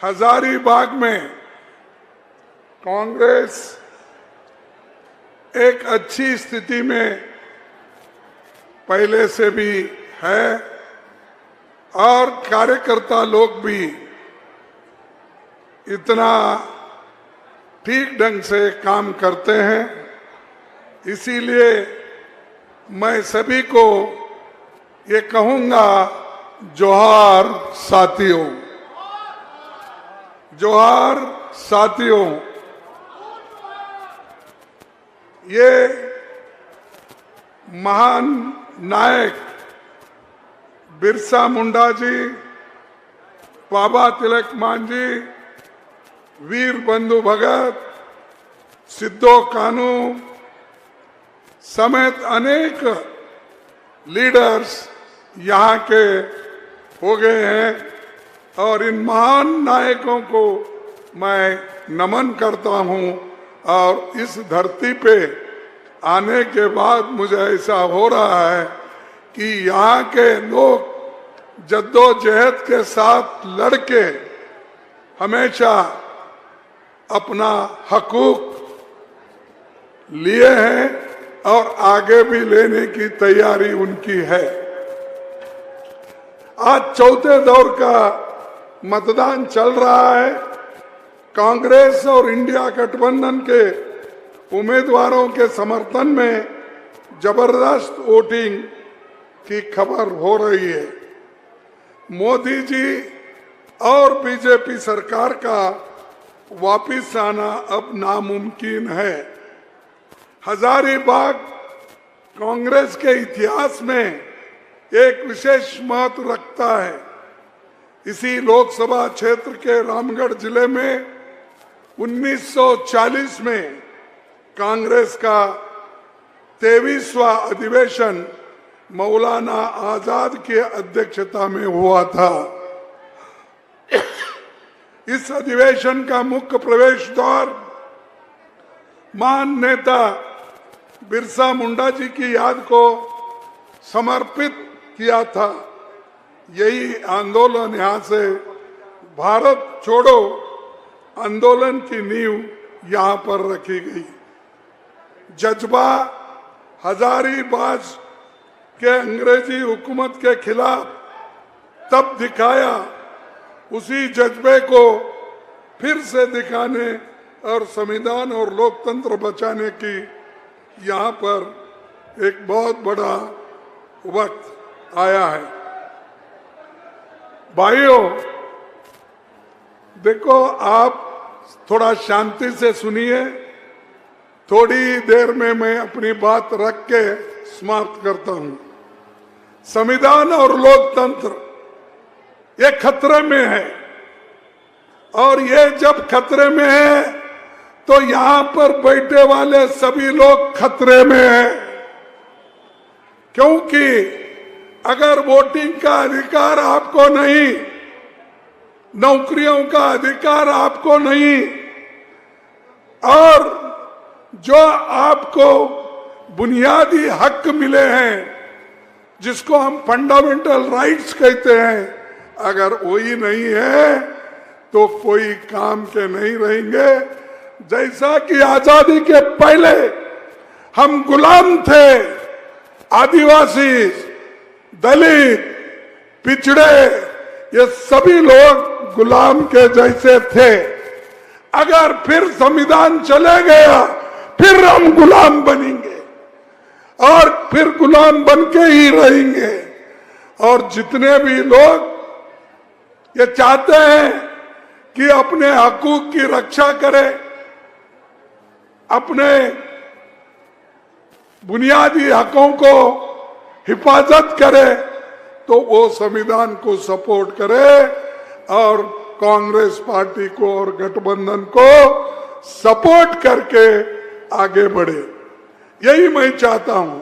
हजारीबाग में कांग्रेस एक अच्छी स्थिति में पहले से भी है और कार्यकर्ता लोग भी इतना ठीक ढंग से काम करते हैं। इसीलिए मैं सभी को ये कहूंगा, जोहार साथियों, जोहार साथियों। ये महान नायक बिरसा मुंडा जी, बाबा तिलक मांझी, वीर बंधु भगत, सिद्धो कानू समेत अनेक लीडर्स यहाँ के हो गए हैं और इन महान नायकों को मैं नमन करता हूँ। और इस धरती पे आने के बाद मुझे ऐसा हो रहा है कि यहाँ के लोग जद्दोजहद के साथ लड़के हमेशा अपना हकूक लिए हैं और आगे भी लेने की तैयारी उनकी है। आज चौथे दौर का मतदान चल रहा है। कांग्रेस और इंडिया गठबंधन के उम्मीदवारों के समर्थन में जबरदस्त वोटिंग की खबर हो रही है। मोदी जी और बीजेपी सरकार का वापिस आना अब नामुमकिन है। हजारीबाग कांग्रेस के इतिहास में एक विशेष महत्व रखता है। इसी लोकसभा क्षेत्र के रामगढ़ जिले में 1940 में कांग्रेस का 23वां अधिवेशन मौलाना आजाद की अध्यक्षता में हुआ था। इस अधिवेशन का मुख्य प्रवेश द्वार महान नेता बिरसा मुंडा जी की याद को समर्पित किया था। यही आंदोलन यहाँ से भारत छोड़ो आंदोलन की नींव यहाँ पर रखी गई। जज्बा हजारीबाग के अंग्रेजी हुकूमत के खिलाफ तब दिखाया, उसी जज्बे को फिर से दिखाने और संविधान और लोकतंत्र बचाने की यहाँ पर एक बहुत बड़ा वक्त आया है। भाइयों, देखो, आप थोड़ा शांति से सुनिए। थोड़ी देर में मैं अपनी बात रख के समाप्त करता हूं। संविधान और लोकतंत्र ये खतरे में है और ये जब खतरे में है तो यहां पर बैठे वाले सभी लोग खतरे में हैं। क्योंकि अगर वोटिंग का अधिकार आपको नहीं, नौकरियों का अधिकार आपको नहीं और जो आपको बुनियादी हक मिले हैं, जिसको हम फंडामेंटल राइट्स कहते हैं, अगर वही नहीं है तो कोई काम के नहीं रहेंगे। जैसा कि आजादी के पहले हम गुलाम थे, आदिवासी, दलित, पिछड़े, ये सभी लोग गुलाम के जैसे थे। अगर फिर संविधान चले गया, फिर हम गुलाम बनेंगे और फिर गुलाम बन के ही रहेंगे। और जितने भी लोग ये चाहते हैं कि अपने हकूक की रक्षा करें, अपने बुनियादी हकों को हिफाजत करे, तो वो संविधान को सपोर्ट करे और कांग्रेस पार्टी को और गठबंधन को सपोर्ट करके आगे बढ़े। यही मैं चाहता हूं।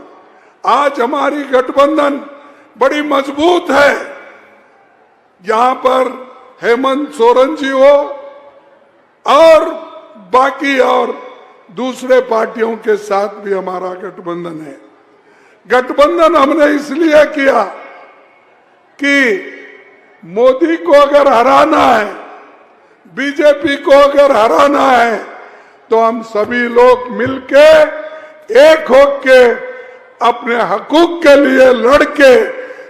आज हमारी गठबंधन बड़ी मजबूत है। यहां पर हेमंत सोरेन जी हो और बाकी और दूसरे पार्टियों के साथ भी हमारा गठबंधन है। गठबंधन हमने इसलिए किया कि मोदी को अगर हराना है बीजेपी को अगर हराना है तो हम सभी लोग मिलके एक होके अपने हकूक के लिए लड़के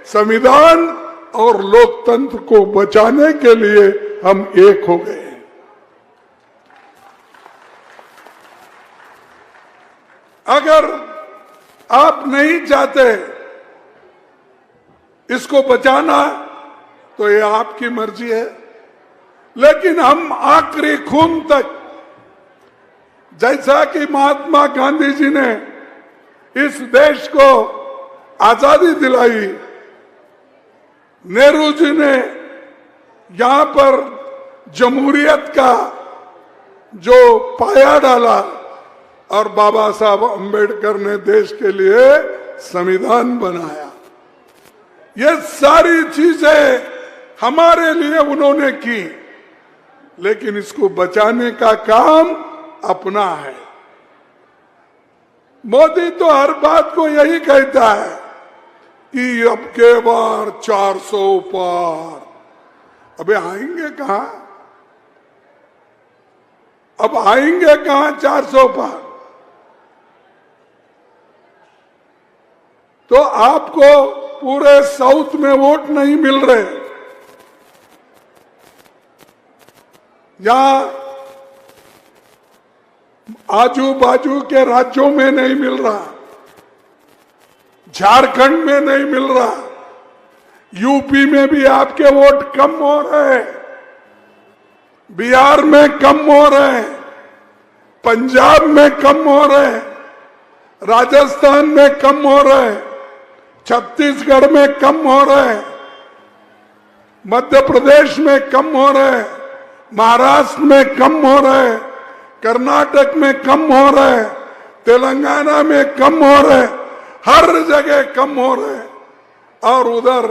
संविधान और लोकतंत्र को बचाने के लिए हम एक हो गए। अगर आप नहीं चाहते इसको बचाना तो ये आपकी मर्जी है, लेकिन हम आखिरी खून तक, जैसा कि महात्मा गांधी जी ने इस देश को आजादी दिलाई, नेहरू जी ने यहां पर जमहूरियत का जो पाया डाला और बाबा साहब अंबेडकर ने देश के लिए संविधान बनाया, ये सारी चीजें हमारे लिए उन्होंने की, लेकिन इसको बचाने का काम अपना है। मोदी तो हर बात को यही कहता है कि अब के बार 400 पार। अबे आएंगे कहां? अब आएंगे कहां 400 पार? तो आपको पूरे साउथ में वोट नहीं मिल रहे, यहां आजू बाजू के राज्यों में नहीं मिल रहा, झारखंड में नहीं मिल रहा, यूपी में भी आपके वोट कम हो रहे हैं, बिहार में कम हो रहे हैं, पंजाब में कम हो रहे हैं, राजस्थान में कम हो रहे हैं, छत्तीसगढ़ में कम हो रहे हैं, मध्य प्रदेश में कम हो रहे हैं, महाराष्ट्र में कम हो रहे हैं, कर्नाटक में कम हो रहे हैं, तेलंगाना में कम हो रहे हैं, हर जगह कम हो रहे हैं। और उधर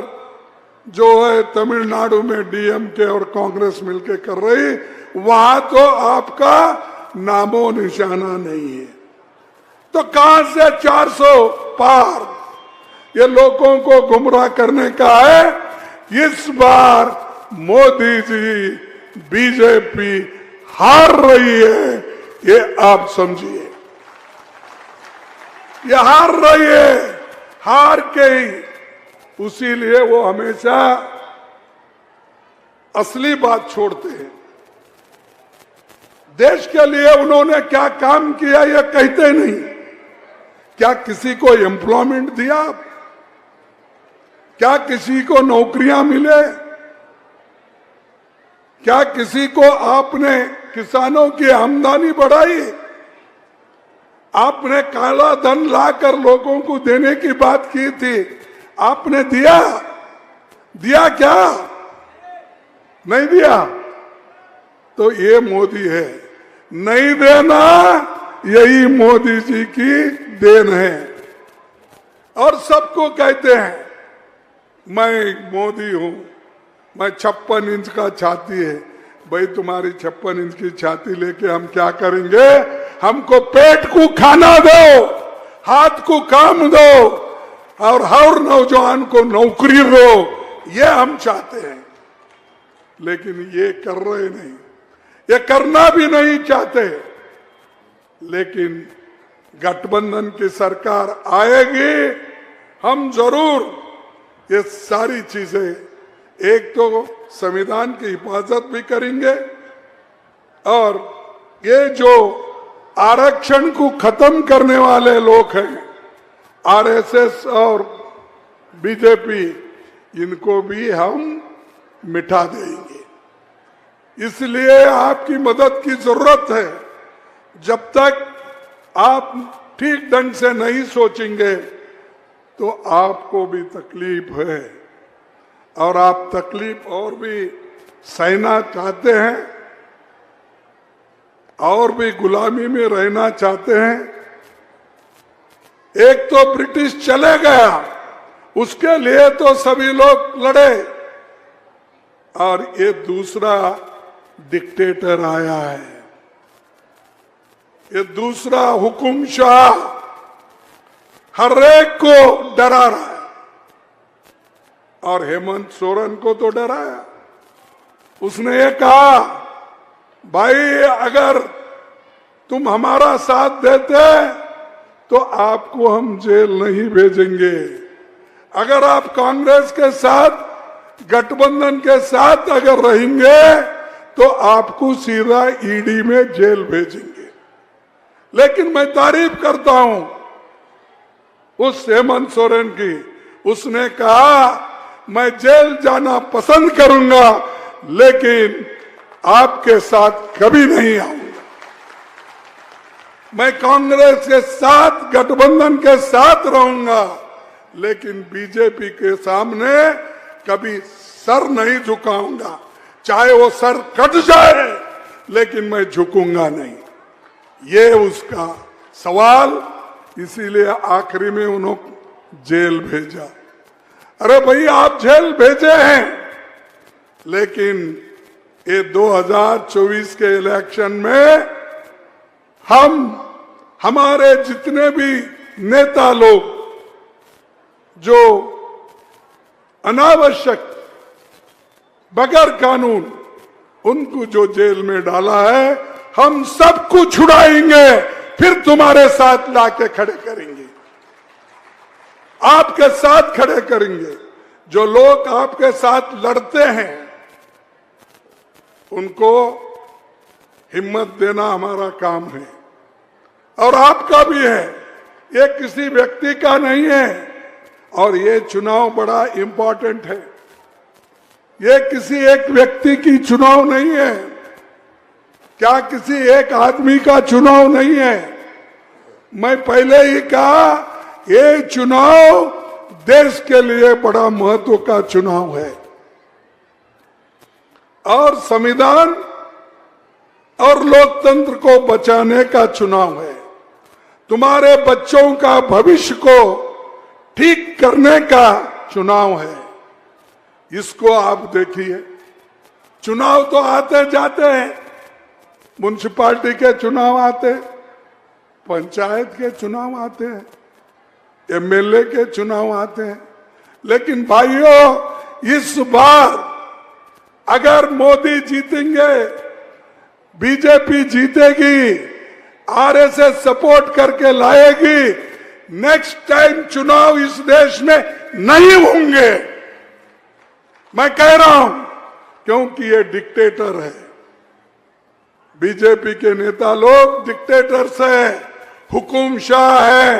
जो है तमिलनाडु में डीएमके और कांग्रेस मिलके कर रही, वहां तो आपका नामो निशाना नहीं है। तो कहां से 400 पार? ये लोगों को गुमराह करने का है। इस बार मोदी जी, बीजेपी हार रही है, ये आप समझिए। ये हार रही है, हार के ही उसीलिए वो हमेशा असली बात छोड़ते हैं। देश के लिए उन्होंने क्या काम किया ये कहते नहीं। क्या किसी को एम्प्लॉयमेंट दिया? क्या किसी को नौकरियां मिले? क्या किसी को आपने किसानों की आमदनी बढ़ाई? आपने काला धन लाकर लोगों को देने की बात की थी, आपने दिया? दिया क्या? नहीं दिया। तो ये मोदी है, नहीं देना यही मोदी जी की देन है। और सबको कहते हैं मैं मोदी हूं, मैं 56 इंच का छाती है। भाई तुम्हारी 56 इंच की छाती लेके हम क्या करेंगे? हमको पेट को खाना दो, हाथ को काम दो और हर नौजवान को नौकरी दो, ये हम चाहते हैं। लेकिन ये कर रहे नहीं, ये करना भी नहीं चाहते। लेकिन गठबंधन की सरकार आएगी, हम जरूर ये सारी चीजें, एक तो संविधान की हिफाजत भी करेंगे और ये जो आरक्षण को खत्म करने वाले लोग हैं, आरएसएस और बीजेपी, इनको भी हम मिटा देंगे। इसलिए आपकी मदद की जरूरत है। जब तक आप ठीक ढंग से नहीं सोचेंगे तो आपको भी तकलीफ है, और आप तकलीफ और भी सहना चाहते हैं और भी गुलामी में रहना चाहते हैं। एक तो ब्रिटिश चले गया, उसके लिए तो सभी लोग लड़े, और ये दूसरा डिक्टेटर आया है, ये दूसरा हुकुमशाह हर एक को डरा रहा है। और हेमंत सोरेन को तो डराया। उसने ये कहा भाई अगर तुम हमारा साथ देते तो आपको हम जेल नहीं भेजेंगे। अगर आप कांग्रेस के साथ गठबंधन के साथ अगर रहेंगे तो आपको सीधा ईडी में जेल भेजेंगे। लेकिन मैं तारीफ करता हूं उस हेमंत सोरेन की, उसने कहा मैं जेल जाना पसंद करूंगा लेकिन आपके साथ कभी नहीं आऊंगा। मैं कांग्रेस के साथ गठबंधन के साथ रहूंगा लेकिन बीजेपी के सामने कभी सर नहीं झुकाऊंगा, चाहे वो सर कट जाए लेकिन मैं झुकूंगा नहीं। ये उसका सवाल, इसीलिए आखिरी में उन्होंने जेल भेजा। अरे भाई आप जेल भेजे हैं लेकिन ये 2024 के इलेक्शन में हमारे जितने भी नेता लोग जो अनावश्यक बगैर कानून उनको जो जेल में डाला है, हम सबको छुड़ाएंगे, फिर तुम्हारे साथ लाके खड़े करेंगे, आपके साथ खड़े करेंगे। जो लोग आपके साथ लड़ते हैं उनको हिम्मत देना हमारा काम है और आपका भी है, ये किसी व्यक्ति का नहीं है। और ये चुनाव बड़ा इंपॉर्टेंट है, ये किसी एक व्यक्ति की चुनाव नहीं है, क्या किसी एक आदमी का चुनाव नहीं है। मैं पहले ही कहा ये चुनाव देश के लिए बड़ा महत्व का चुनाव है और संविधान और लोकतंत्र को बचाने का चुनाव है। तुम्हारे बच्चों का भविष्य को ठीक करने का चुनाव है। इसको आप देखिए, चुनाव तो आते जाते हैं, म्युनिसिपालिटी के चुनाव आते हैं, पंचायत के चुनाव आते हैं, एमएलए के चुनाव आते हैं, लेकिन भाइयों इस बार अगर मोदी जीतेंगे, बीजेपी जीतेगी, आरएसएस सपोर्ट करके लाएगी, नेक्स्ट टाइम चुनाव इस देश में नहीं होंगे। मैं कह रहा हूं क्योंकि ये डिक्टेटर है। बीजेपी के नेता लोग डिक्टेटर्स है, हुकुमशाह है,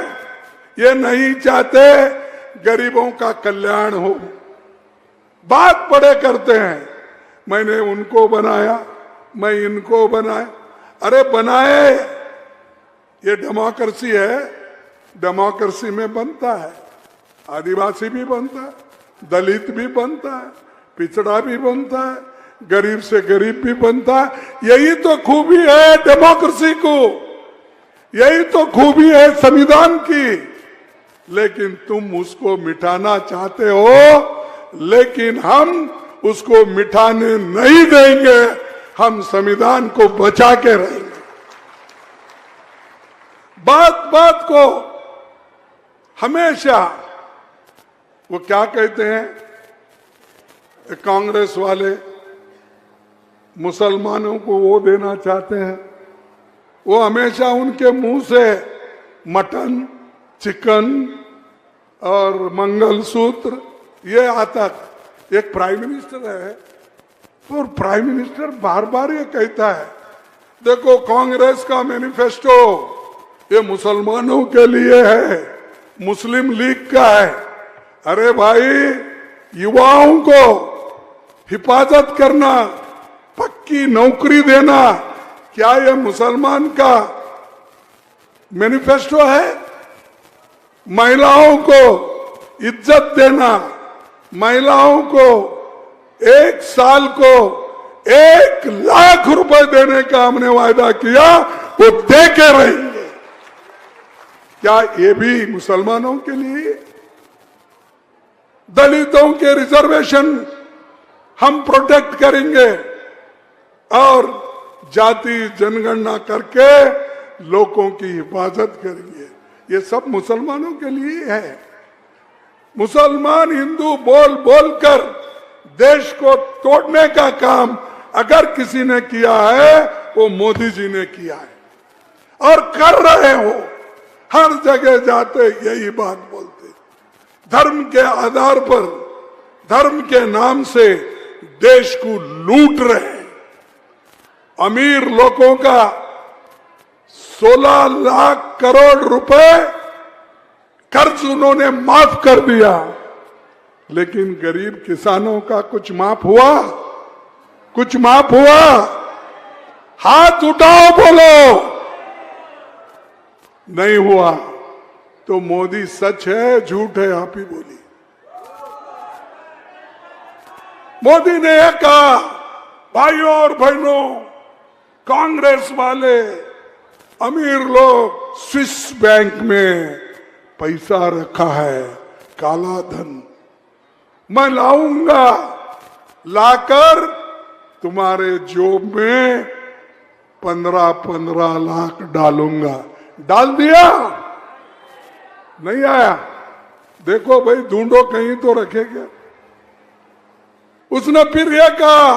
ये नहीं चाहते गरीबों का कल्याण हो। बात बड़े करते हैं, मैंने उनको बनाया, मैं इनको बनाया। अरे बनाए, ये डेमोक्रेसी है, डेमोक्रेसी में बनता है, आदिवासी भी बनता है, दलित भी बनता है, पिछड़ा भी बनता है, गरीब से गरीब भी बनता है। यही तो खूबी है डेमोक्रेसी को, यही तो खूबी है संविधान की। लेकिन तुम उसको मिटाना चाहते हो, लेकिन हम उसको मिटाने नहीं देंगे, हम संविधान को बचा के रहेंगे। बात बात को हमेशा वो क्या कहते हैं कांग्रेस वाले, मुसलमानों को वो देना चाहते हैं, वो हमेशा उनके मुंह से मटन, चिकन और मंगलसूत्र ये आता। एक प्राइम मिनिस्टर है और प्राइम मिनिस्टर बार बार ये कहता है, देखो कांग्रेस का मैनिफेस्टो ये मुसलमानों के लिए है, मुस्लिम लीग का है। अरे भाई, युवाओं को हिफाजत करना, पक्की नौकरी देना, क्या ये मुसलमान का मैनिफेस्टो है? महिलाओं को इज्जत देना, महिलाओं को 1 साल को 1 लाख रुपए देने का हमने वायदा किया, वो दे के रहेंगे। क्या ये भी मुसलमानों के लिए? दलितों के रिजर्वेशन हम प्रोटेक्ट करेंगे और जाति जनगणना करके लोगों की हिफाजत करेंगे। ये सब मुसलमानों के लिए है। मुसलमान हिंदू बोल बोल कर देश को तोड़ने का काम अगर किसी ने किया है वो मोदी जी ने किया है और कर रहे हो। हर जगह जाते यही बात बोलते, धर्म के आधार पर, धर्म के नाम से देश को लूट रहे हैं। अमीर लोगों का 16 लाख करोड़ रुपए कर्ज उन्होंने माफ कर दिया, लेकिन गरीब किसानों का कुछ माफ हुआ? कुछ माफ हुआ? हाथ उठाओ, बोलो। नहीं हुआ। तो मोदी सच है झूठ है? आप ही बोलिए। मोदी ने यह कहा, भाइयों और बहनों, कांग्रेस वाले अमीर लोग स्विस बैंक में पैसा रखा है, काला धन, मैं लाऊंगा, लाकर तुम्हारे जेब में 15-15 लाख डालूंगा। डाल दिया? नहीं आया? देखो भाई, ढूंढो कहीं तो रखे क्या। उसने फिर यह कहा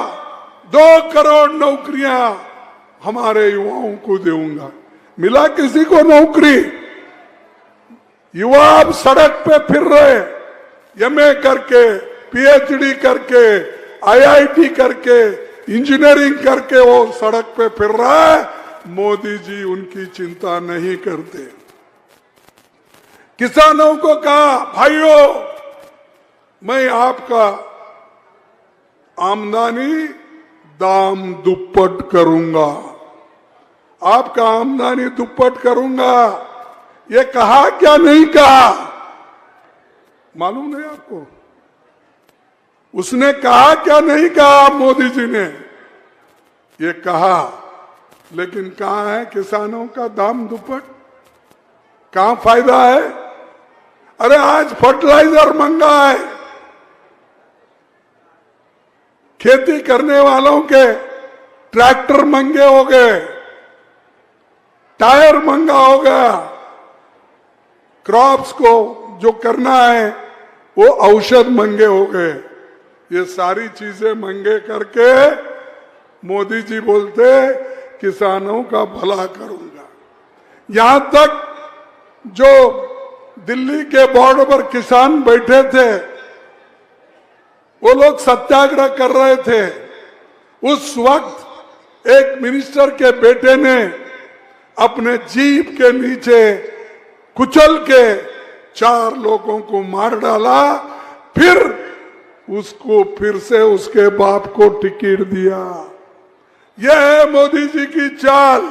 2 करोड़ नौकरियां हमारे युवाओं को दूंगा। मिला किसी को नौकरी? युवा अब सड़क पे फिर रहे, एमए करके, पीएचडी करके, आईआईटी करके, इंजीनियरिंग करके वो सड़क पे फिर रहा है। मोदी जी उनकी चिंता नहीं करते। किसानों को कहा, भाइयों, मैं आपका आमदनी दाम दुप्पट करूंगा, आपका आमदनी दुप्पट करूंगा। ये कहा क्या नहीं कहा? मालूम नहीं आपको? उसने कहा क्या नहीं कहा? मोदी जी ने ये कहा, लेकिन कहां है किसानों का दाम दुप्पट? कहां फायदा है? अरे आज फर्टिलाइजर महंगा है, खेती करने वालों के ट्रैक्टर महंगे हो गए, टायर महंगा हो गया, क्रॉप्स को जो करना है वो औषध महंगे हो गए। ये सारी चीजें महंगे करके मोदी जी बोलते किसानों का भला करूंगा। यहां तक जो दिल्ली के बॉर्डर पर किसान बैठे थे, वो लोग सत्याग्रह कर रहे थे। उस वक्त एक मिनिस्टर के बेटे ने अपने जीप के नीचे कुचल के 4 लोगों को मार डाला, फिर उसको फिर से उसके बाप को टिकट दिया। यह है मोदी जी की चाल।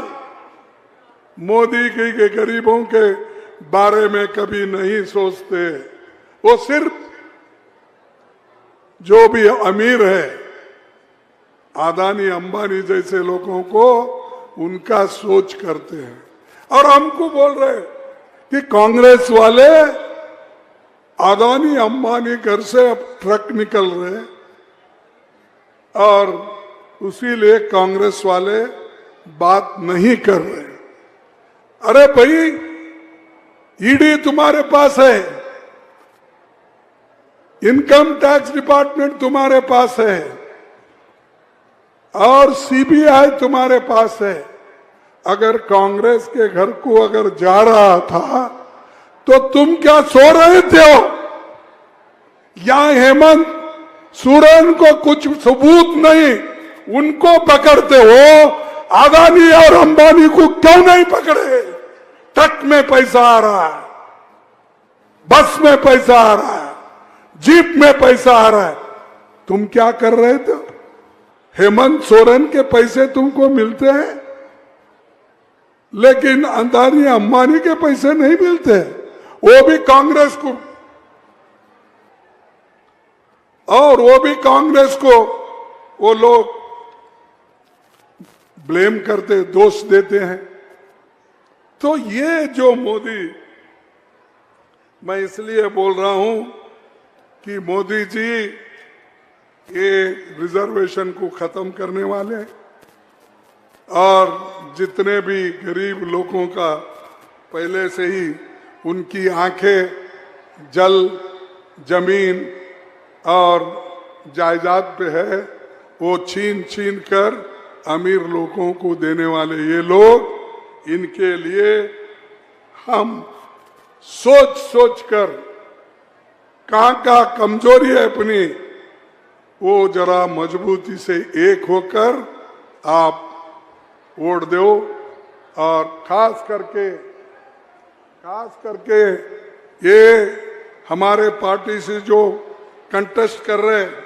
मोदी जी के गरीबों के बारे में कभी नहीं सोचते। वो सिर्फ जो भी अमीर है, अदानी अंबानी जैसे लोगों को उनका सोच करते हैं। और हमको बोल रहे कि कांग्रेस वाले अदानी अंबानी घर से अब ट्रक निकल रहे, और उसीलिए कांग्रेस वाले बात नहीं कर रहे। अरे भाई, ईडी तुम्हारे पास है, इनकम टैक्स डिपार्टमेंट तुम्हारे पास है, और सीबीआई तुम्हारे पास है। अगर कांग्रेस के घर को अगर जा रहा था तो तुम क्या सो रहे थे? यहां हेमंत सोरेन को कुछ सबूत नहीं, उनको पकड़ते हो। अदानी और अंबानी को क्यों नहीं पकड़े? ट्रक में पैसा आ रहा है, बस में पैसा आ रहा है, जीप में पैसा आ रहा है। तुम क्या कर रहे थे? हेमंत सोरेन के पैसे तुमको मिलते हैं, लेकिन अदानी अंबानी के पैसे नहीं मिलते। वो भी कांग्रेस को, और वो भी कांग्रेस को वो लोग ब्लेम करते, दोष देते हैं। तो ये जो मोदी, मैं इसलिए बोल रहा हूं कि मोदी जी ये रिजर्वेशन को खत्म करने वाले हैं, और जितने भी गरीब लोगों का पहले से ही उनकी आंखें जल, जमीन और जायदाद पे है, वो छीन छीन कर अमीर लोगों को देने वाले ये लोग, इनके लिए हम सोच सोच कर कहाँ कमजोरी है अपनी, वो जरा मजबूती से एक होकर आप वोट दो। और खास करके ये हमारे पार्टी से जो कंटेस्ट कर रहे हैं,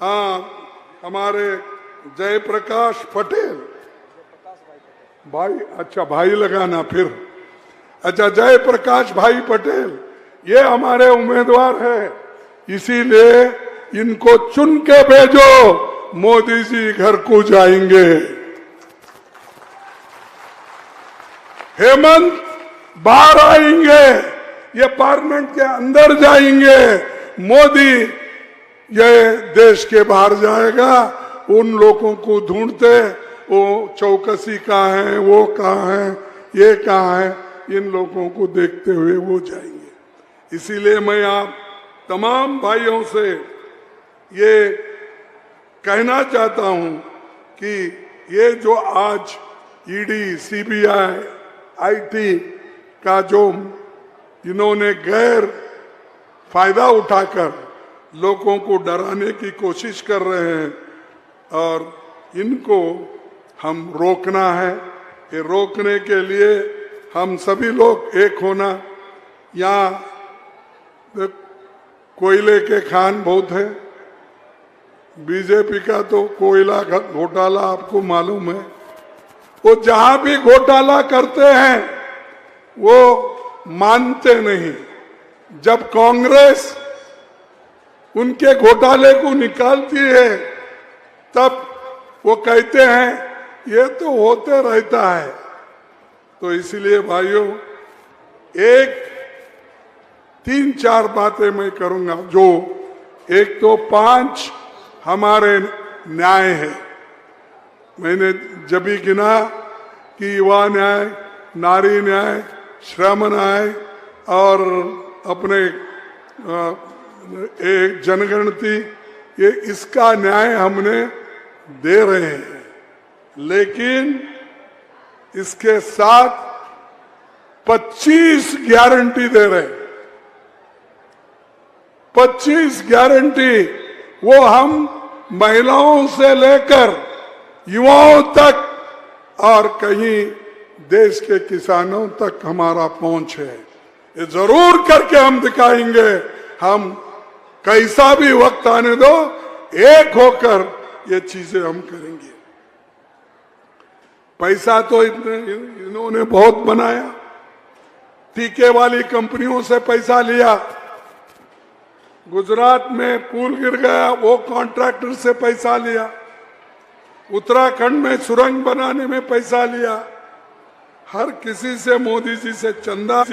हाँ हमारे जयप्रकाश पटेल भाई, अच्छा भाई लगाना फिर, अच्छा जयप्रकाश भाई पटेल ये हमारे उम्मीदवार है, इसीलिए इनको चुन के भेजो, मोदी जी घर को जाएंगे। हेमंत बाहर आएंगे, ये पार्लियामेंट के अंदर जाएंगे, मोदी ये देश के बाहर जाएगा। उन लोगों को ढूंढते, वो चौकसी कहाँ है, वो कहाँ है, ये कहाँ है, इन लोगों को देखते हुए वो जाएंगे। इसीलिए मैं आप तमाम भाइयों से ये कहना चाहता हूं कि ये जो आज ईडी, सीबीआई, आईटी का जो इन्होंने गैर फायदा उठाकर लोगों को डराने की कोशिश कर रहे हैं, और इनको हम रोकना है। ये रोकने के लिए हम सभी लोग एक होना। यहाँ कोयले के खान बहुत है, बीजेपी का तो कोयला घोटाला आपको मालूम है, वो जहां भी घोटाला करते हैं वो मानते नहीं। जब कांग्रेस उनके घोटाले को निकालती है तब वो कहते हैं ये तो होते रहता है। तो इसलिए भाइयों, एक 3-4 बातें मैं करूंगा। जो एक तो 5 हमारे न्याय है, मैंने जब भी गिना कि युवा न्याय, नारी न्याय, श्रम न्याय और अपने एक जनगणति, ये इसका न्याय हमने दे रहे हैं, लेकिन इसके साथ 25 गारंटी दे रहे हैं। 25 गारंटी वो हम महिलाओं से लेकर युवाओं तक और कहीं देश के किसानों तक हमारा पहुंच है। ये जरूर करके हम दिखाएंगे। हम कैसा भी वक्त आने दो, एक होकर ये चीजें हम करेंगे। पैसा तो इन्होंने बहुत बनाया, टीके वाली कंपनियों से पैसा लिया, गुजरात में पुल गिर गया वो कॉन्ट्रैक्टर से पैसा लिया, उत्तराखंड में सुरंग बनाने में पैसा लिया, हर किसी से मोदी जी से चंदा,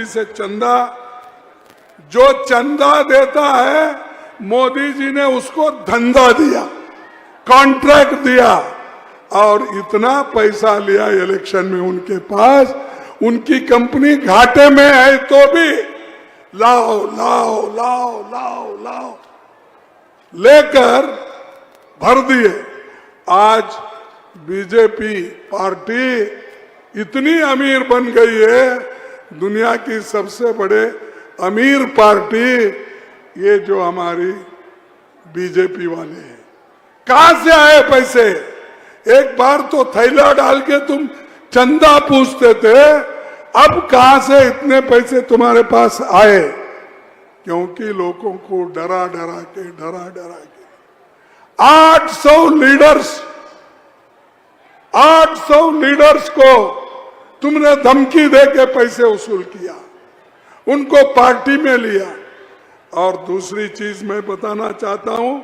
जो चंदा देता है मोदी जी ने उसको धंधा दिया, कॉन्ट्रैक्ट दिया, और इतना पैसा लिया इलेक्शन में उनके पास, उनकी कंपनी घाटे में है तो भी लाओ लाओ लाओ लाओ लाओ लेकर भर दिए। आज बीजेपी पार्टी इतनी अमीर बन गई है, दुनिया की सबसे बड़े अमीर पार्टी ये जो हमारी बीजेपी वाले हैं। कहां से आए पैसे? एक बार तो थैला डाल के तुम चंदा पूछते थे, अब कहां से इतने पैसे तुम्हारे पास आए? क्योंकि लोगों को डरा डरा के 800 लीडर्स को तुमने धमकी देके पैसे वसूल किया, उनको पार्टी में लिया। और दूसरी चीज मैं बताना चाहता हूं,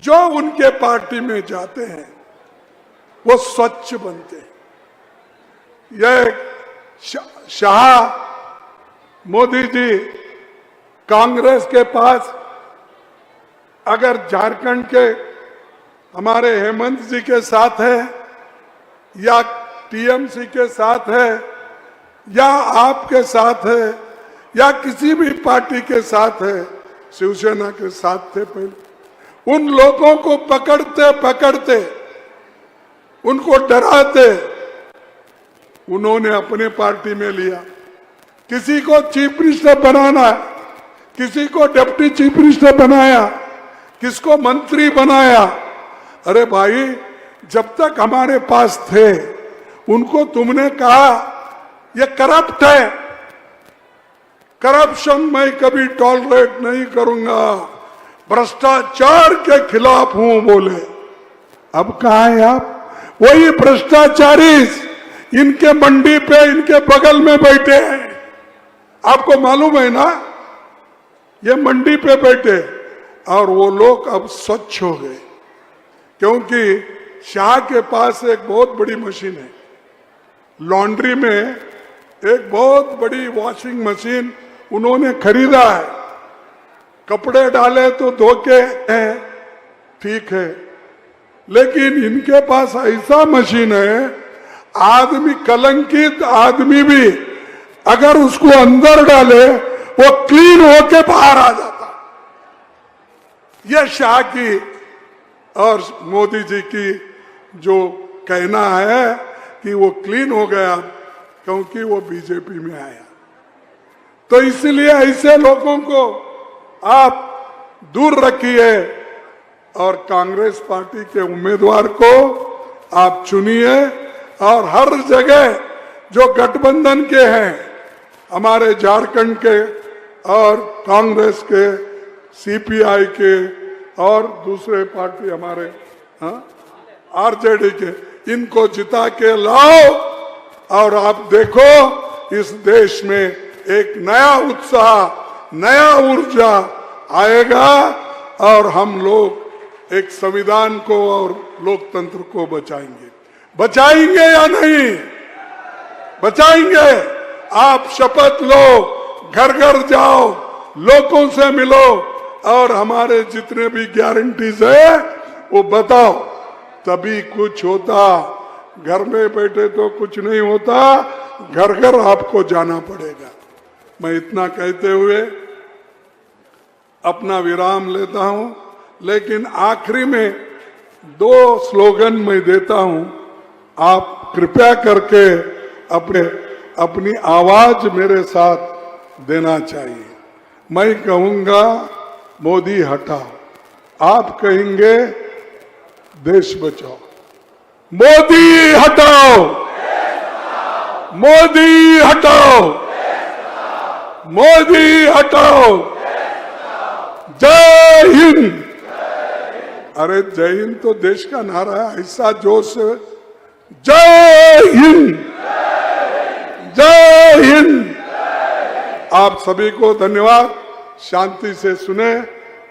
जो उनके पार्टी में जाते हैं वो स्वच्छ बनते हैं। यह शाह मोदी जी कांग्रेस के पास अगर झारखंड के हमारे हेमंत जी के साथ है, या टीएमसी के साथ है, या आपके साथ है, या किसी भी पार्टी के साथ है, शिवसेना के साथ थे पहले, उन लोगों को पकड़ते पकड़ते उनको डराते उन्होंने अपने पार्टी में लिया। किसी को चीफ मिनिस्टर बनाना, किसी को डिप्टी चीफ मिनिस्टर बनाया, किसको मंत्री बनाया। अरे भाई, जब तक हमारे पास थे उनको तुमने कहा ये करप्ट है, करप्शन मैं कभी टॉलरेट नहीं करूंगा, भ्रष्टाचार के खिलाफ हूं बोले। अब कहां है आप? वही भ्रष्टाचारी इनके मंडी पे इनके बगल में बैठे हैं। आपको मालूम है ना, ये मंडी पे बैठे और वो लोग अब स्वच्छ हो गए, क्योंकि शाह के पास एक बहुत बड़ी मशीन है। लॉन्ड्री में एक बहुत बड़ी वॉशिंग मशीन उन्होंने खरीदा है। कपड़े डाले तो धोके हैं, ठीक है, लेकिन इनके पास ऐसा मशीन है, आदमी कलंकित आदमी भी अगर उसको अंदर डाले वो क्लीन होके बाहर आ जाता। यह शाह की और मोदी जी की जो कहना है कि वो क्लीन हो गया क्योंकि वो बीजेपी में आया। तो इसलिए ऐसे लोगों को आप दूर रखिए और कांग्रेस पार्टी के उम्मीदवार को आप चुनिए। और हर जगह जो गठबंधन के हैं, हमारे झारखंड के और कांग्रेस के, सीपीआई के और दूसरे पार्टी हमारे आरजेडी के, इनको जिता के लाओ और आप देखो इस देश में एक नया उत्साह, नया ऊर्जा आएगा और हम लोग एक संविधान को और लोकतंत्र को बचाएंगे। बचाएंगे या नहीं? बचाएंगे। आप शपथ लो, घर घर जाओ, लोगों से मिलो और हमारे जितने भी गारंटीज है वो बताओ, तभी कुछ होता। घर में बैठे तो कुछ नहीं होता, घर घर आपको जाना पड़ेगा। मैं इतना कहते हुए अपना विराम लेता हूं, लेकिन आखिरी में 2 स्लोगन मैं देता हूं। आप कृपया करके अपनी आवाज मेरे साथ देना चाहिए। मैं कहूंगा मोदी हटाओ, आप कहेंगे देश बचाओ। मोदी हटाओ, मोदी हटाओ, मोदी हटाओ। जय हिंद। अरे जय हिंद तो देश का नारा है, ऐसा जोश से जय हिंद, जय हिंद। आप सभी को धन्यवाद। शांति से सुने।